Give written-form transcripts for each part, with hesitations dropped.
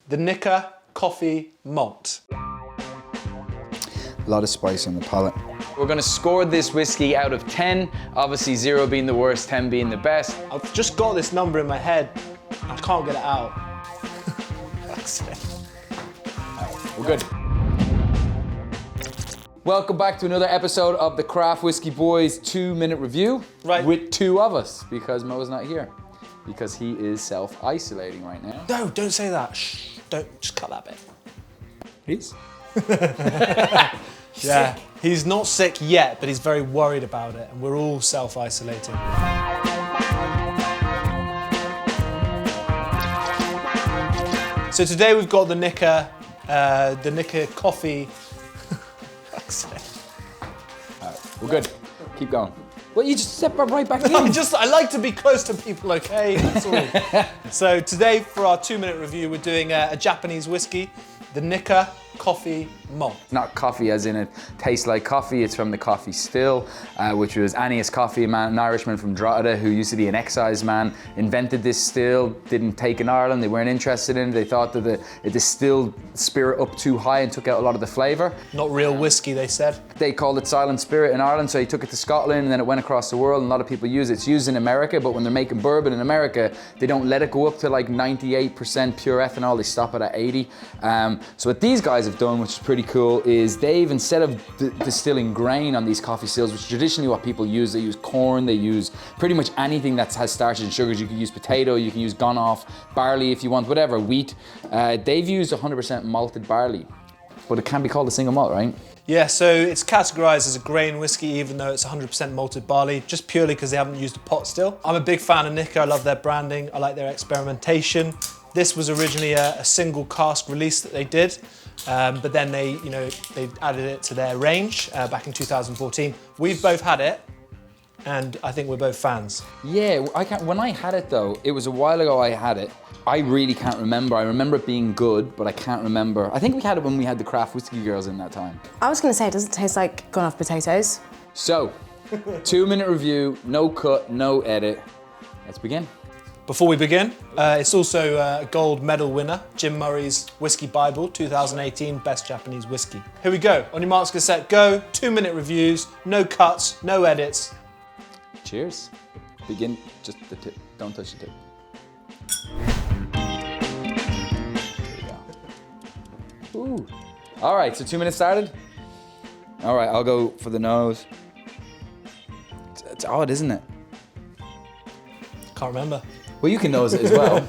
the Nikka Coffey Malt. A lot of spice on the palate. We're gonna score this whiskey out of 10, obviously 0 being the worst, 10 being the best. I've just got this number in my head. I can't get it out. We're good. Welcome back to another episode of the Craft Whiskey Boys 2-minute review. Right. With two of us, because Mo's not here. Because he is self-isolating right now. No, don't say that. Shh, don't, just cut that bit. He's? Yeah, he's not sick yet, but he's very worried about it, and we're all self-isolating. So today we've got the Nikka Coffey. We're good. Keep going. Well, you just step right back in. I like to be close to people, okay? That's all. So today, for our 2-minute review, we're doing a Japanese whiskey, the Nikka Coffey Malt. Not coffee as in it tastes like coffee, it's from the coffee still, which was Annius Coffey, an Irishman from Drogheda who used to be an excise man, invented this still, didn't take in Ireland, they weren't interested in it, they thought that it distilled spirit up too high and took out a lot of the flavour. Not real whiskey, they said. They called it silent spirit in Ireland, so he took it to Scotland and then it went across the world and a lot of people use it. It's used in America, but when they're making bourbon in America, they don't let it go up to like 98% pure ethanol, they stop it at 80. So what these guys have done, which is pretty cool, is they've, instead of distilling grain on these coffee stills, which is traditionally what people use, they use corn, they use pretty much anything that has starches and sugars. You can use potato, you can use gone off barley if you want, whatever, wheat. They've used 100% malted barley, but it can be called a single malt, right? Yeah, so it's categorized as a grain whiskey, even though it's 100% malted barley, just purely because they haven't used a pot still. I'm a big fan of Nikka. I love their branding. I like their experimentation. This was originally a single cask release that they did, but then they added it to their range back in 2014. We've both had it, and I think we're both fans. Yeah, when I had it though, it was a while ago I had it. I really can't remember. I remember it being good, but I can't remember. I think we had it when we had the Craft Whiskey Girls in that time. I was going to say, does it taste like gone off potatoes? So, 2-minute review, no cut, no edit. Let's begin. Before we begin, it's also a gold medal winner, Jim Murray's Whiskey Bible, 2018 Best Japanese Whiskey. Here we go. On your marks, get set, go. 2-minute reviews, no cuts, no edits. Cheers. Begin, just the tip. Don't touch the tip. There you go. Ooh. All right, so 2 minutes started? All right, I'll go for the nose. It's odd, isn't it? Can't remember. Well, you can nose it as well,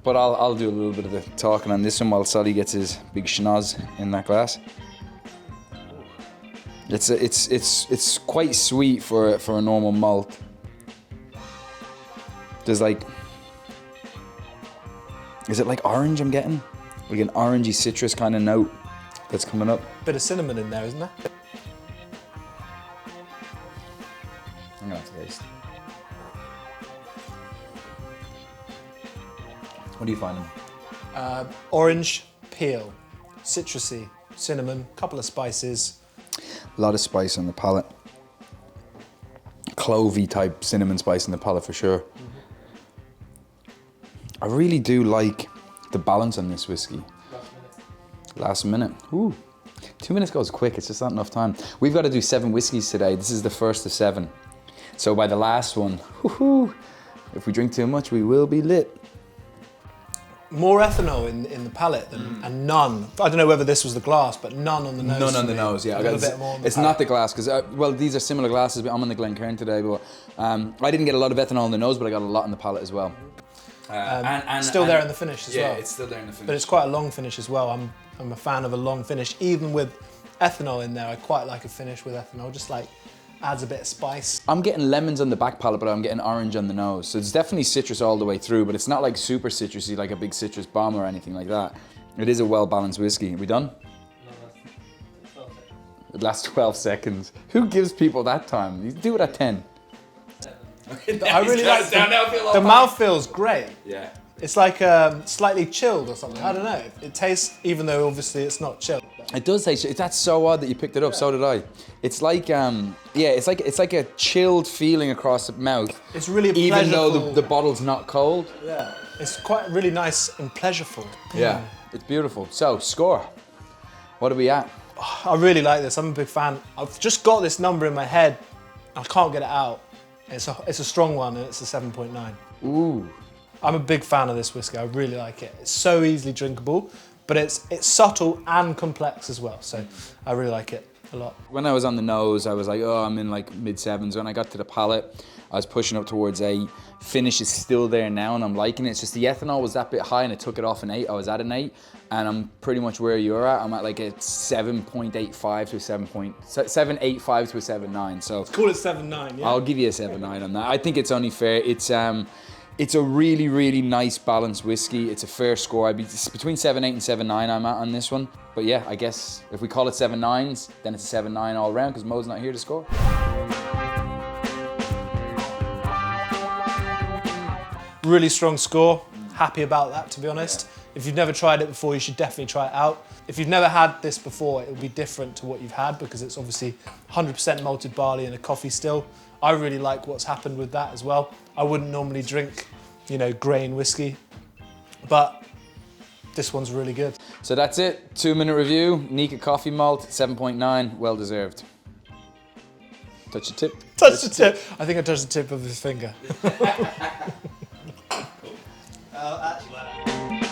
but I'll do a little bit of the talking on this one while Solly gets his big schnoz in that glass. It's quite sweet for a normal malt. There's like, is it like orange I'm getting? Like an orangey citrus kind of note that's coming up. Bit of cinnamon in there, isn't there? I'm gonna have to taste. What are you finding? Orange peel, citrusy, cinnamon, couple of spices. A lot of spice on the palate. Clovey type cinnamon spice in the palate for sure. Mm-hmm. I really do like the balance on this whiskey. Last minute. Ooh. 2 minutes goes quick, it's just not enough time. We've got to do 7 whiskeys today. This is the first of 7. So by the last one, whoo-hoo, if we drink too much, we will be lit. More ethanol in the palate and none. I don't know whether this was the glass, but none on the nose. None on the nose, yeah. A little bit more on the it's palate. not the glass, because, well, these are similar glasses, but I'm on the Glencairn today, but I didn't get a lot of ethanol in the nose, but I got a lot in the palate as well. Still there in the finish as well. Yeah, it's still there in the finish. But it's quite a long finish as well. I'm a fan of a long finish. Even with ethanol in there, I quite like a finish with ethanol, just like adds a bit of spice. I'm getting lemons on the back palate, but I'm getting orange on the nose. So it's definitely citrus all the way through, but it's not like super citrusy, like a big citrus bomb or anything like that. It is a well-balanced whiskey. Are we done? No, it lasts 12 seconds. Who gives people that time? You do it at 10. I really like the mouth feels great. Yeah. It's like slightly chilled or something. I don't know. It tastes, even though obviously it's not chilled. It does taste. That's so odd that you picked it up. Yeah. So did I. It's like it's like a chilled feeling across the mouth. It's really even though the bottle's not cold. Yeah. It's quite really nice and pleasureful. Yeah. It's beautiful. So, score. What are we at? I really like this. I'm a big fan. I've just got this number in my head. I can't get it out. It's a strong one, and it's a 7.9. Ooh. I'm a big fan of this whiskey. I really like it. It's so easily drinkable, but it's subtle and complex as well. So I really like it a lot. When I was on the nose, I was like, oh, I'm in like mid-7s. When I got to the palate, I was pushing up towards a finish is still there now, and I'm liking it. It's just the ethanol was that bit high, and it took it off an 8. I was at an 8, and I'm pretty much where you're at. I'm at like a 7.85 to a 7.85 to a 7.9. So Call it 7.9, yeah? I'll give you a 7.9 on that. I think it's only fair. It's a really, really nice balanced whiskey. It's a fair score. It's between 7.8 and 7.9 I'm at on this one. But yeah, I guess if we call it 7.9s, then it's a 7.9 all around because Mo's not here to score. Really strong score. Happy about that, to be honest. If you've never tried it before, you should definitely try it out. If you've never had this before, it will be different to what you've had because it's obviously 100% malted barley in a coffee still. I really like what's happened with that as well. I wouldn't normally drink, you know, grain whiskey, but this one's really good. So that's it. 2-minute review. Nikka Coffey Malt, 7.9. Well deserved. Touch the tip. Touch the tip. I think I touched the tip of his finger. Actually,